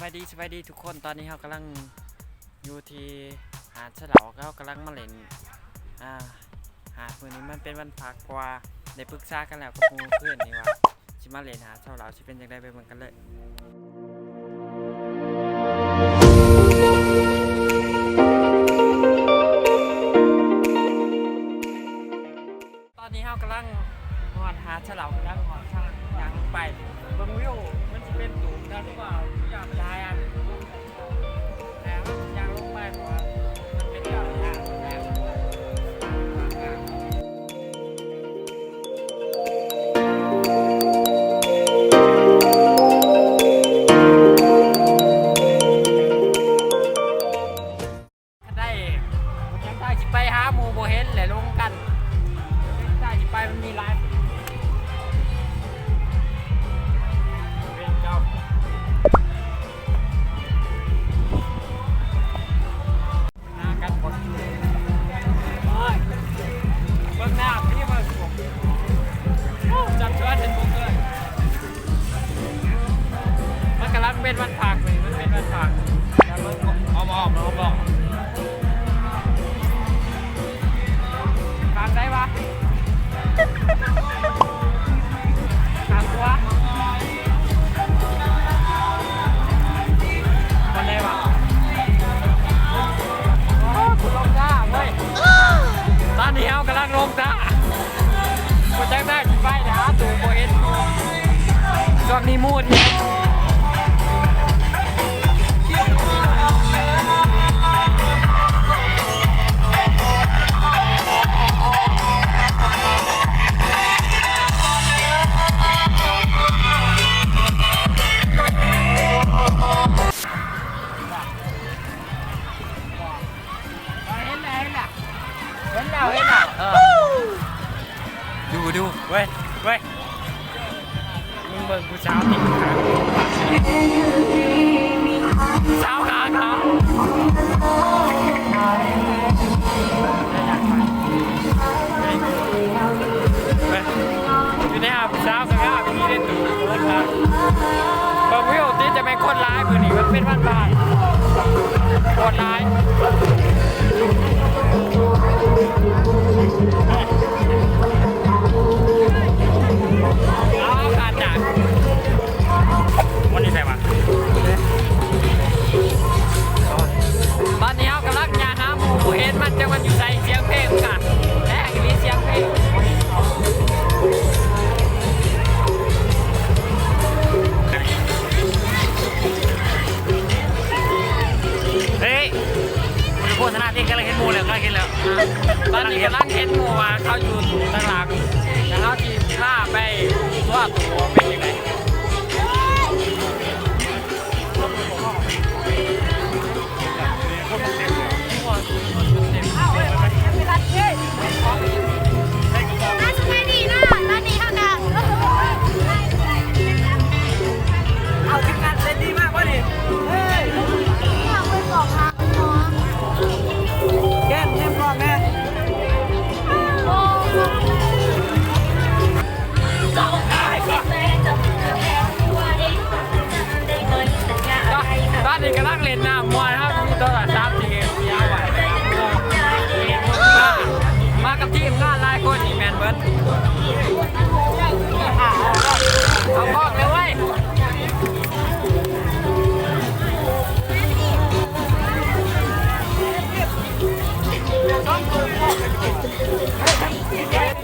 บายดีทุกคนตอนนี้เขากำลังอยู่ที่หาดเฉลาเขากำลังมาเล่นหาดมือนี้มันเป็นวันพักกว่าได้ปรึกษากันแล้วกับเพื่อนนี่ว่าชิมาเล่นหาดเฉลาชิเป็นยังไงไปเหมือนกันเลยตอนนี้เขากำลังหอดหาดเฉลากำลังหอดทางยางไปเบิ่งวิวมันจะเป็นตูมได้หรือเปล่าอยากได้อันแล้วยางลงไปเพราะว่ามันเป็นยางแล้วได้ยังได้จิไปหาหมู่บ่เห็นเลยลงกันได้จิไปมันมีไลฟ์เป็นวันผักเลยมันเป็นวันผักแล้วมันอ้อมแล้วบอกผักได้ปะผักตัวมันได้ปะโอ้คุณลงท่าเว้ยตอนนี้เขากำลังลงท่าคุณแจ็คแม่ไปนะตู่โบเอ็นช่วงนี้มูดเนี่ยดูเว้ยมึงเบิ่งกูเช้าติดขาเช้าขาอยู่ในอาบเช้าสักอาบมีเล่นตู่รถครับบางวิวที่จะเป็นคนร้ายมือหนีมันเป็นบ้านคนร้ายวันนี้ใช่ปะตอนนี้เขากำลังยาน้ำหมูเห็นมันจะมันอยู่ใส่เสียงเพลงกันแล้มีเสียงเพลงเฮ้ยคุณโฆษณาที่กำลังเห็นหมูแล้วตอนนี้กำลังเห็นหมูว่าเขาอยู่ตั้งหลักแล้วเขาจีบข้าไปตัวเป็นยังไงตอนนี้กำลังเล่นน้ำมวยครับมีตัวละ3 4 เกมยาวไปมากับทีมงานหลายคนนี่แมนเบิร์ดเอาพอกเลยเว้ย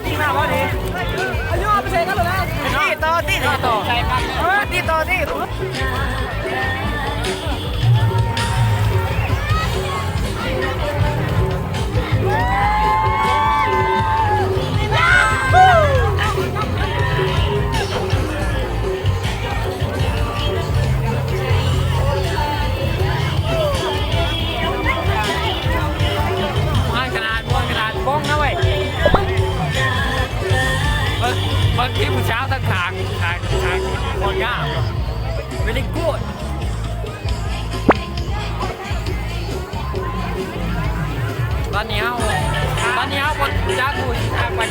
ตีมาพอดีอายุไปใส่กันเลยตีต่อใส่กันตีต่อบางทีผู้เช้าทั้งทางคนง่ายไม่ได้กูดตอนนี้เขาคนจ้ากูทางไป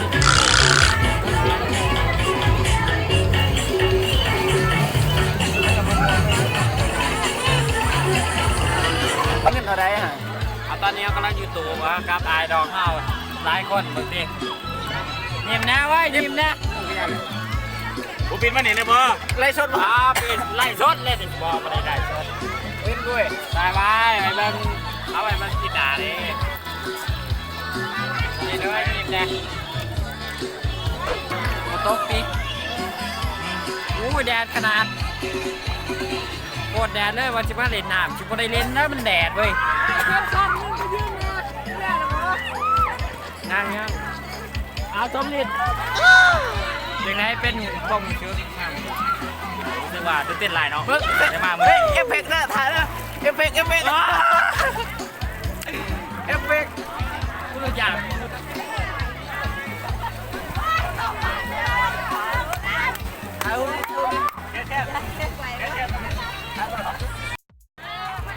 ตอนนี้กำลังอยู่ตู่กับไอดองเฮาหลายคนบางทียิ้มนะไว้ยิ้มนะ กูปิดมาหนิเนี่ยพ่อ ไล่สดมาเป็นไล่สดเลยติดบอลมาได้ไล่สดเล่นด้วยตายไปไอ้เบิ้งเอาไปมันกินด่าดินี่ด้วยยิ้มนะโอ้โต๊ะปีอู้แดดขนาดโคตรแดดเลยวันที่มาเล่นน้ำชิบะได้เล่นนะมันแดดเว้ยนั่งยังเอาสมฤทธิ์ยังไงเป็นบ่มชื่อรู้สึกว่าตื่นเต้นหลายเนาะจะมาเมื่อเอฟเฟกต์นะถ่ายนะเอฟเฟกต์เอฟเฟกต์เอฟเฟกต์ทุกอย่าง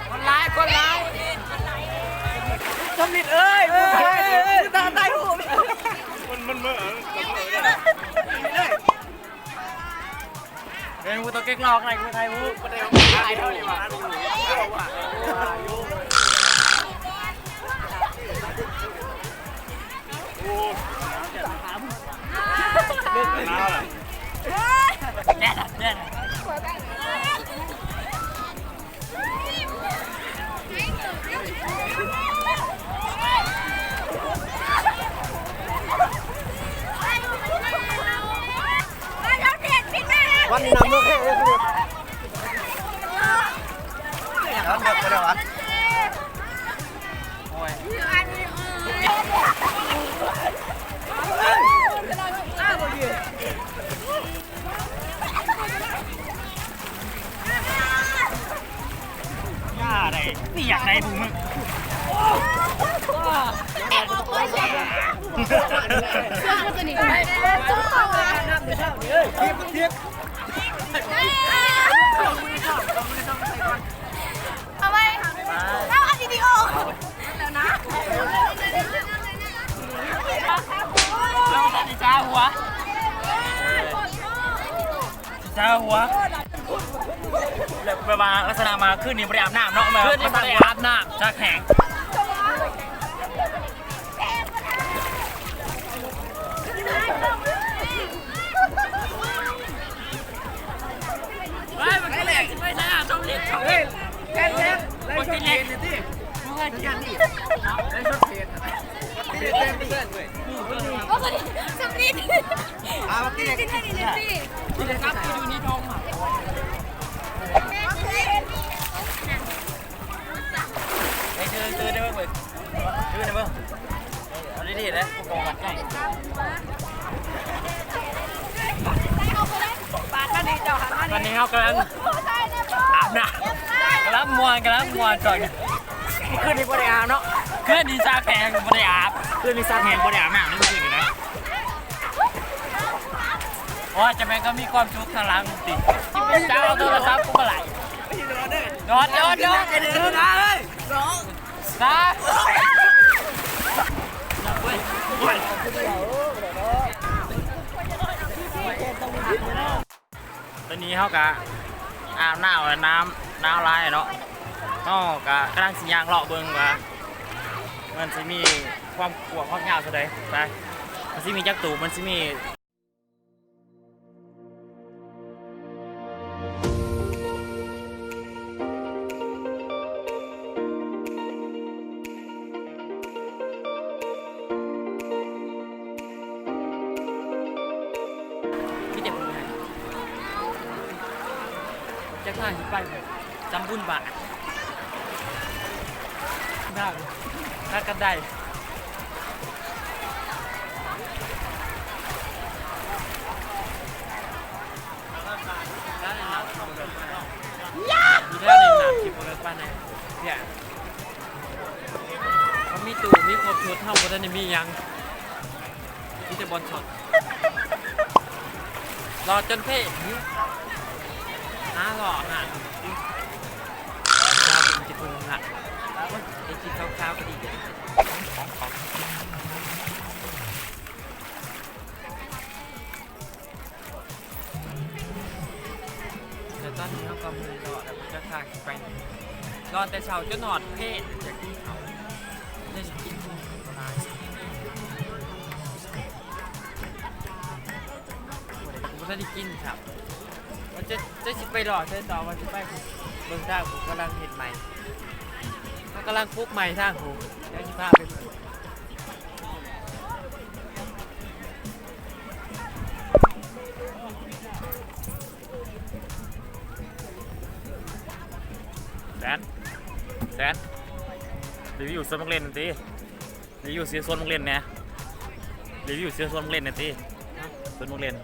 คนร้ายคนร้ายสมฤทธิ์เอ้ยตาตายหูมันเมื่อเป็นกูตัวเก๊กหลอกอะไรกูไทยมูกูไทยมูไทยเท่านี้วะแน่แน่วันนี้น้ำเลือดแห้งเลยคุณน้ำเดือดไปแล้ววะโอ้ยย่าอะไรนี่อยากได้บุ้งมึงเอาไปแล้วอัดวิดีโอแล้วนะจ้าหัวจ้าหัวเวลาลักษณะมาขึ้นนี่บริอาบน้ำเนาะมา ขึ้นนี่บริอาบน้ำจากแข็งไม่มันแหลกไม่ใช่ชมเล็กชมเล็กแค่เล็กไล่ชมเล็กนี่ที่มึงไล่ที่นี่ไล่ชมเล็กเต้นเพื่อนเว้ย โอ้โหสำลีที่ เมื่อกี้ ไหนนี่สิที่จะกลับไปดูนี่ทองอ่ะไอ้เจอได้บ้างเว้ยเจอได้บ้างเอาดีๆนะกองวัดใกล้ตอนนี้เขากำลังอาบน้ำกำลังมวนจอยขึ้นนี่บริอาบเนาะขึ้นนี่ซาแข็งบริอาบ ขึ้นนี่ซักแห้งบริอาบน้ำนี่คือนะ ว่าจะแม่งก็มีความสุขทางหลังติเจ้าโทรศัพท์กูมาไหลนอนนะเลยนะตอนนี้เขากะอาบน้ำน้ำลายเนาะเขากะกำลังสิยางเลาะเบิ่งว่ามันสิมีความกลัวความยาวเท่าใดไปมันสิมีจักตูมันสิมีจะข้างไปจำบุญบาทได้ถ้ากันได้มีได้ในหนังที่โบราณป้าไหนเนี่ยเขามีตู่มีครบชุดเท่าโบราณมียังมีแต่บอลช็อตรอจนเพ่หล่อหาเราเป็นจิตคุณละไอ้จิตขาวๆก็ดีเด็ดของแต่ตอนนี้เรากำลังรอแล้วจะทางไปรอแต่เช้าจนหอดเพศจากที่เขา จะกินตายผมไม่ได้กินครับมันจะสิไปรอใช่ต่อวันจะไปเบิ่งทางผมกำลังเห็นใหม่เขากำลังปุ๊บใหม่ทางผมเดี๋ยวจะพาไปแสนรีวิวโซนโรงเรียนนั่นตีรีวิวเสียโซนโรงเรียนนะรีวิวเสียโซนโรงเรียนนั่นตีโซนโรงเรียน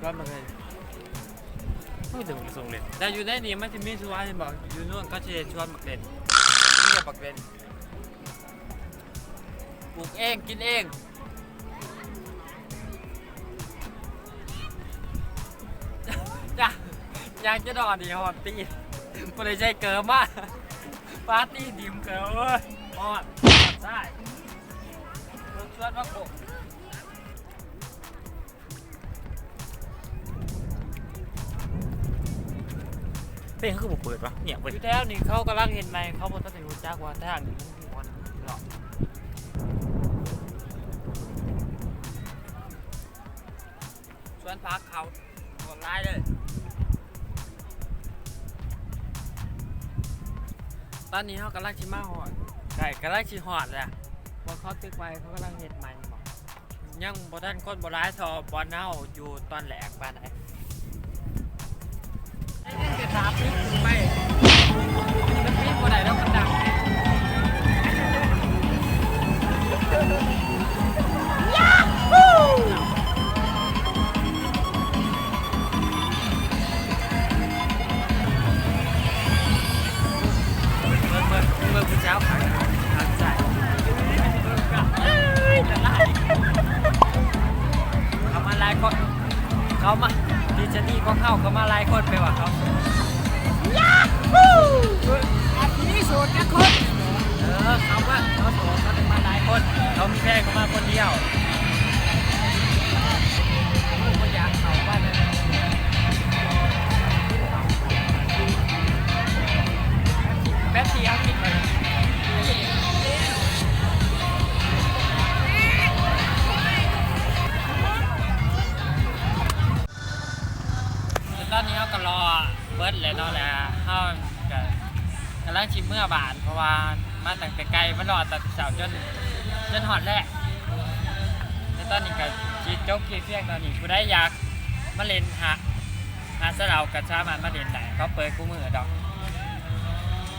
ร้อนมาเลย ไม่ถึงโซนโรงเรียน แต่อยู่ในนี้มันจะมีชวนที่บอกอยู่นู่นก็จะชวนบักเด่นนี่กับบักเด่นปลูกเองกินเองจ้ะอยากจะนอนดีฮอตตีไม่ได้ใช่เกิร์มากปาร์ตี้ดิมเกิร์เอ้ยฮอตใช่ลูกชวนว่าโก เพลงเขาคือบอกเปิดปะเนี่ย อ เว้ย ยู่แล้วนี่เขากำลังเห็นไหมเขาบอกตั้งแต่หัวจักว่าทางนี้มันมีคนหรอกชวนพักเขากดไลน์เลยตอนนี้เขากำลังชิมาหอดไก่กำลังชิหอดเลยพอเขาตึกไปเขากำลังเห็นใหม่บอกยังบอทันคนบอร้ายทอบอลเน่าอยู่ตอนแหลกบ้านไหนไอ้เรื่องจะถามนี่ไปมันมีคนไหนแล้วมันดังยาฮูเมื่อผู้เช้าผ่านทางใจเขามาไล่คนเขามาดิฉันนี่ก็เข้าเขามาไล่คนไปว่าเขายาฮูอันนี้สูตรนะคนเขาว่าเขาโสดเขาจะมาไล่คนเขามีแค่เขามาคนเดียวเขาอยากเขาบ้านเลยแป๊บเดียวกินไปตอนนี้เขาก็รอเบิร์ดเลยเนาะแหละเขากำลังชิมเมื่อบานเพราะว่ามาตั้งแต่ไกลมารอแต่เสาจนหอดแรกแต่ตอนนี้ก็ชีโจ๊กขี้เฟี้ยงตอนนี้ผู้ได้อยากมาเล่นหาสลาวกับชามันมาเล่นไหนเขาเปิดคู่มือดอก